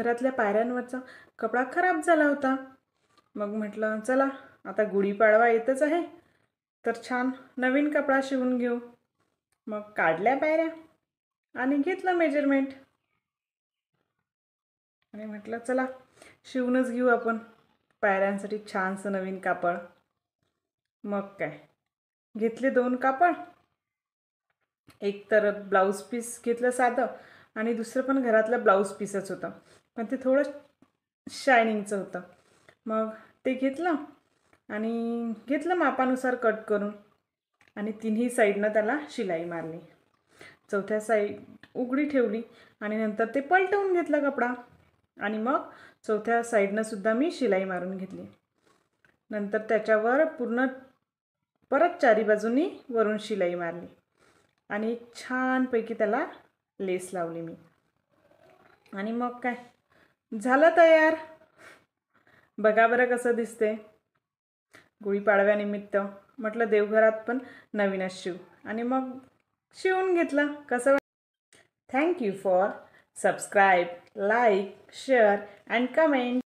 घरातल्या पायऱ्यांवरचा कपडा खराब झाला होता. मग म्हटलं चला आता गुढीपाडवा येतच आहे तर छान नवीन कपडा शिवून घेऊ. मग काढल्या पायऱ्या आणि घेतलं मेजरमेंट आणि म्हटलं चला शिवूनच घेऊ आपण पायऱ्यांसाठी छानसं नवीन कापड. मग काय घेतले 2 कापड. एक तर ब्लाऊज पीस घेतलं साधं आणि दुसरं पण घरातलं ब्लाऊज पीसच होतं, पण ते थोडं शायनिंगचं होतं. मग ते घेतलं आणि घेतलं मापानुसार कट करून आणि तिन्ही साईडनं त्याला शिलाई मारली. चौथ्या साईड उघडी ठेवली आणि नंतर ते पलटवून घेतलं कपडा आणि मग चौथ्या साईडनं सुद्धा मी शिलाई मारून घेतली. नंतर त्याच्यावर पूर्ण परत चारी बाजूनी वरून शिलाई मारली आणि छानपैकी त्याला लेस लावली मी. आणि मग काय झालं तयार. बघा बरं कसं दिसते. गुढीपाडव्यानिमित्त म्हटलं देवघरात पण नवीनच शिवू आणि मग शिवून घेतलं. कसं thank you for subscribe, like, share and comment.